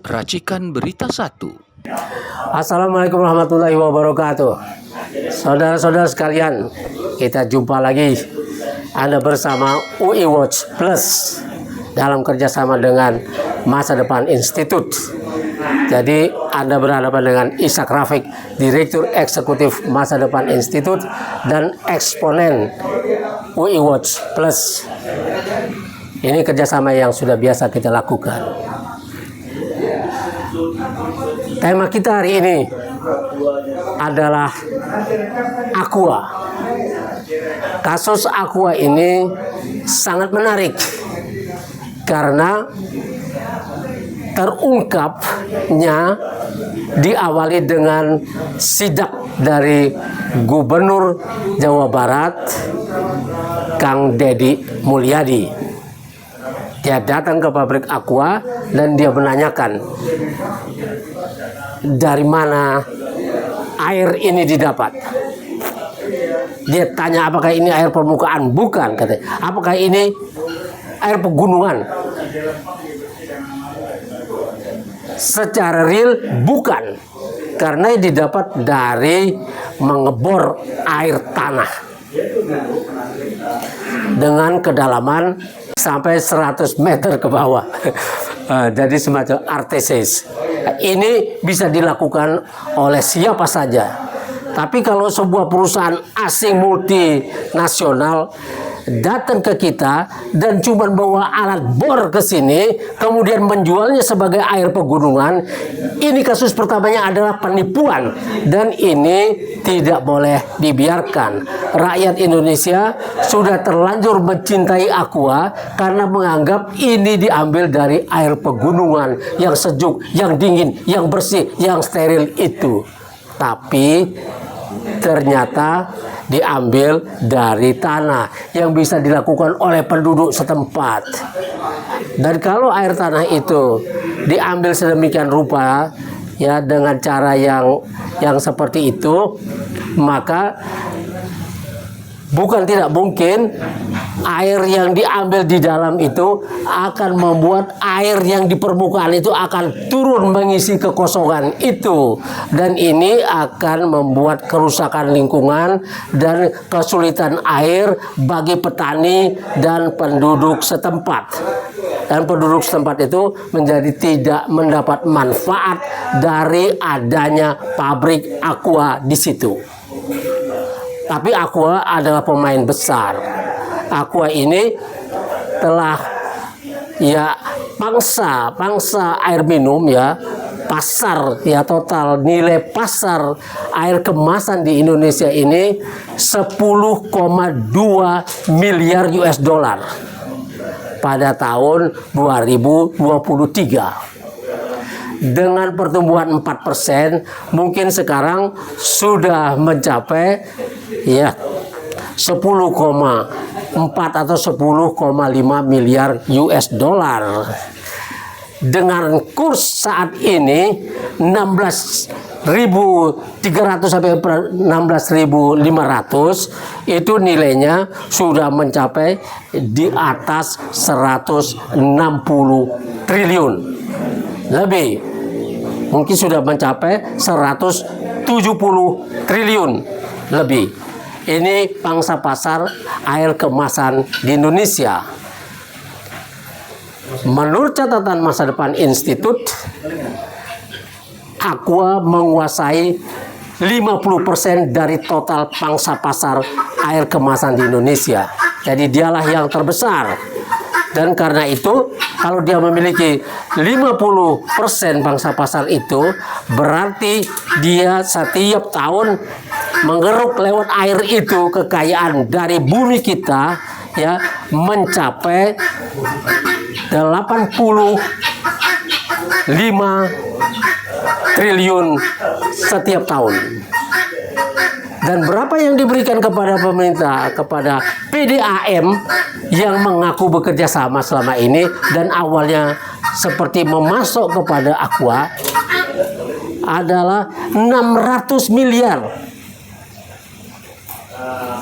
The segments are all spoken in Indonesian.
Racikan Berita 1. Assalamualaikum warahmatullahi wabarakatuh. Saudara-saudara sekalian, kita jumpa lagi. Anda bersama UI Watch Plus dalam kerjasama dengan Masa Depan Institute. Jadi Anda berhadapan dengan Ishak Rafiq, Direktur Eksekutif Masa Depan Institute dan eksponen UI Watch Plus. Ini kerjasama yang sudah biasa kita lakukan. Tema kita hari ini adalah Aqua. Kasus Aqua ini sangat menarik karena terungkapnya diawali dengan sidak dari Gubernur Jawa Barat Kang Deddy Mulyadi. Dia datang ke pabrik Aqua dan dia menanyakan dari mana air ini didapat. Dia tanya apakah ini air permukaan? Bukan, katanya. Apakah ini air pegunungan? Secara real bukan, karena didapat dari mengebor air tanah dengan kedalaman sampai 100 meter ke bawah. Jadi semacam artesis. Ini bisa dilakukan oleh siapa saja. Tapi kalau sebuah perusahaan asing multinasional datang ke kita dan cuma bawa alat bor ke sini, kemudian menjualnya sebagai air pegunungan, ini kasus pertamanya adalah penipuan dan ini tidak boleh dibiarkan. Rakyat Indonesia sudah terlanjur mencintai Aqua karena menganggap ini diambil dari air pegunungan yang sejuk, yang dingin, yang bersih, yang steril itu. Tapi ternyata diambil dari tanah yang bisa dilakukan oleh penduduk setempat. Dan kalau air tanah itu diambil sedemikian rupa, ya, dengan cara yang seperti itu, maka bukan tidak mungkin air yang diambil di dalam itu akan membuat air yang di permukaan itu akan turun mengisi kekosongan itu. Dan ini akan membuat kerusakan lingkungan dan kesulitan air bagi petani dan penduduk setempat. Dan penduduk setempat itu menjadi tidak mendapat manfaat dari adanya pabrik Aqua di situ. Tapi Aqua adalah pemain besar. Aqua ini telah pangsa air minum, ya, pasar, ya, total nilai pasar air kemasan di Indonesia ini 10,2 miliar US dollar pada tahun 2023. Dengan pertumbuhan 4%, mungkin sekarang sudah mencapai, ya, 10,4 atau 10,5 miliar US dollar. Dengan kurs saat ini 16.300 sampai 16.500, itu nilainya sudah mencapai di atas 160 triliun lebih. Mungkin sudah mencapai 170 triliun lebih. Ini pangsa pasar air kemasan di Indonesia. Menurut catatan Masa Depan Institute, Aqua menguasai 50% dari total pangsa pasar air kemasan di Indonesia. Jadi dialah yang terbesar. Dan karena itu, kalau dia memiliki 50% pangsa pasar itu, berarti dia setiap tahun menggeruk lewat air itu kekayaan dari bumi kita, ya, mencapai 85 triliun setiap tahun. Dan berapa yang diberikan kepada pemerintah, kepada PDAM yang mengaku bekerja sama selama ini dan awalnya seperti memasok kepada Aqua adalah 600 miliar.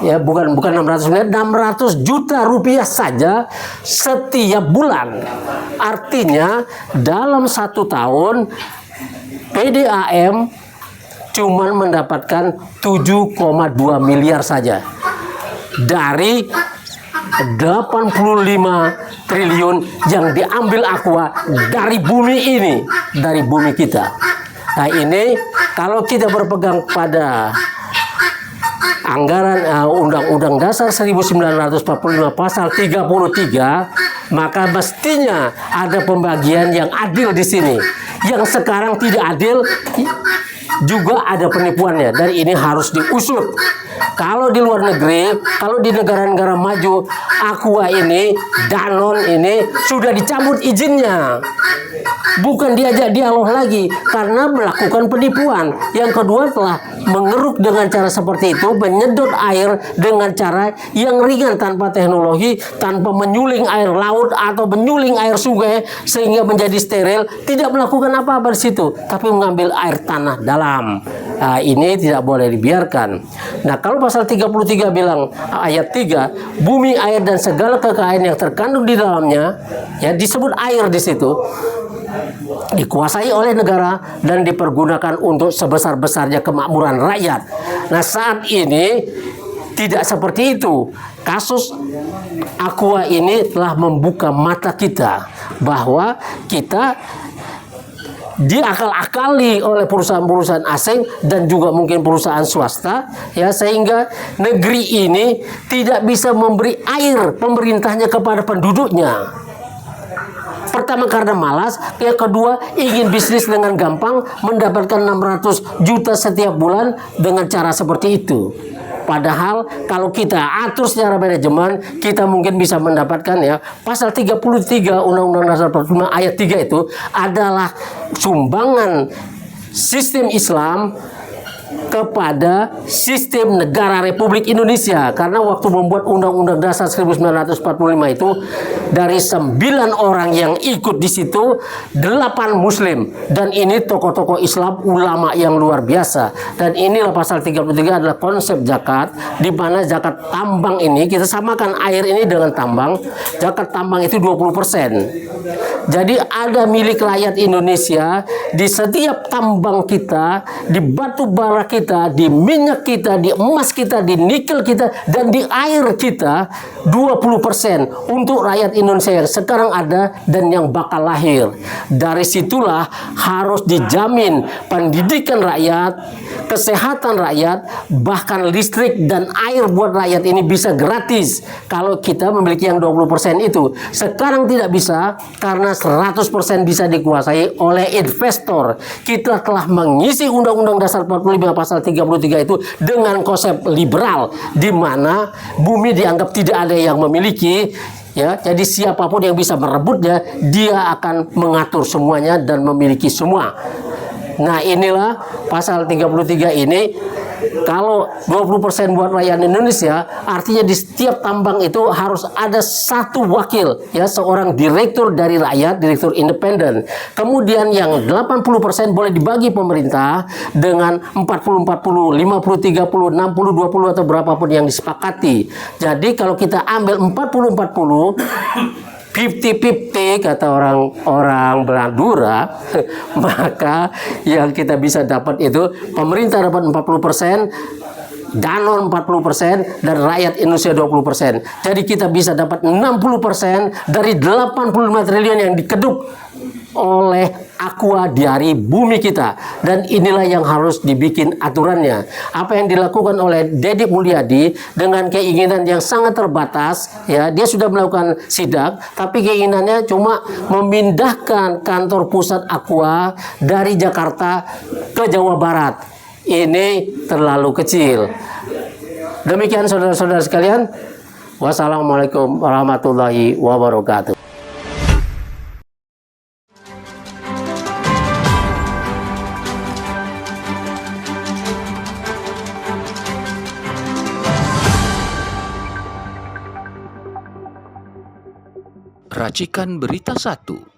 ya bukan 600 miliar, 600 juta rupiah saja setiap bulan. Artinya dalam 1 tahun PDAM cuman mendapatkan 7,2 miliar saja dari 85 triliun yang diambil Aqua dari bumi ini, dari bumi kita. Nah ini kalau kita berpegang pada anggaran Undang-Undang Dasar 1945 pasal 33, maka mestinya ada pembagian yang adil di sini. Yang sekarang tidak adil juga ada penipuannya, dan ini harus diusut. Kalau di luar negeri, kalau di negara-negara maju, Aqua ini, Danone ini sudah dicabut izinnya, bukan diajak dialog lagi karena melakukan penipuan. Yang kedua telah mengeruk dengan cara seperti itu, menyedot air dengan cara yang ringan tanpa teknologi, tanpa menyuling air laut atau menyuling air sungai sehingga menjadi steril, tidak melakukan apa-apa di situ, tapi mengambil air tanah dalam. Nah, ini tidak boleh dibiarkan. Nah, kalau pasal 33 bilang ayat 3, bumi, air dan segala kekayaan yang terkandung di dalamnya, ya disebut air di situ, dikuasai oleh negara dan dipergunakan untuk sebesar-besarnya kemakmuran rakyat. Nah, saat ini tidak seperti itu. Kasus Aqua ini telah membuka mata kita bahwa kita diakal-akali oleh perusahaan-perusahaan asing dan juga mungkin perusahaan swasta, ya, sehingga negeri ini tidak bisa memberi air pemerintahnya kepada penduduknya. Pertama karena malas, yang kedua ingin bisnis dengan gampang, mendapatkan 600 juta setiap bulan dengan cara seperti itu. Padahal kalau kita atur secara manajemen, kita mungkin bisa mendapatkan, ya, pasal 33 Undang-Undang Dasar 45 ayat 3 itu adalah sumbangan sistem Islam kepada sistem negara Republik Indonesia. Karena waktu membuat Undang-Undang Dasar 1945 itu, dari 9 orang yang ikut di situ, 8 Muslim, dan ini tokoh-tokoh Islam, ulama yang luar biasa. Dan inilah pasal 33 adalah konsep zakat, di mana zakat tambang ini kita samakan air ini dengan tambang. Zakat tambang itu 20%. Jadi ada milik rakyat Indonesia di setiap tambang kita, di batu bara kita, di minyak kita, di emas kita, di nikel kita, dan di air kita, 20% untuk rakyat Indonesia yang sekarang ada dan yang bakal lahir. Dari situlah harus dijamin pendidikan rakyat, kesehatan rakyat, bahkan listrik dan air buat rakyat ini bisa gratis kalau kita memiliki yang 20% itu. Sekarang tidak bisa karena 100% bisa dikuasai oleh investor. Kita telah mengisi Undang-Undang Dasar 45 pasal 33 itu dengan konsep liberal, di mana bumi dianggap tidak ada yang memiliki, ya, jadi siapapun yang bisa merebutnya, dia akan mengatur semuanya dan memiliki semua. Nah, inilah pasal 33 ini. Kalau 20% buat rakyat Indonesia, artinya di setiap tambang itu harus ada satu wakil, ya, seorang direktur dari rakyat, direktur independen. Kemudian yang 80% boleh dibagi pemerintah dengan 40-40, 50-30, 60-20 atau berapapun yang disepakati. Jadi kalau kita ambil 40-40, 50-50 kata orang Madura, maka yang kita bisa dapat itu pemerintah dapat 40%, Danone 40%, dan rakyat Indonesia 20%. Jadi kita bisa dapat 60% dari 85 triliun yang dikeduk oleh Aqua dari bumi kita. Dan inilah yang harus dibikin aturannya. Apa yang dilakukan oleh Deddy Mulyadi dengan keinginan yang sangat terbatas, ya, dia sudah melakukan sidak, tapi keinginannya cuma memindahkan kantor pusat Aqua dari Jakarta ke Jawa Barat. Ini terlalu kecil. Demikian saudara-saudara sekalian. Wassalamualaikum warahmatullahi wabarakatuh. Racikan Berita 1.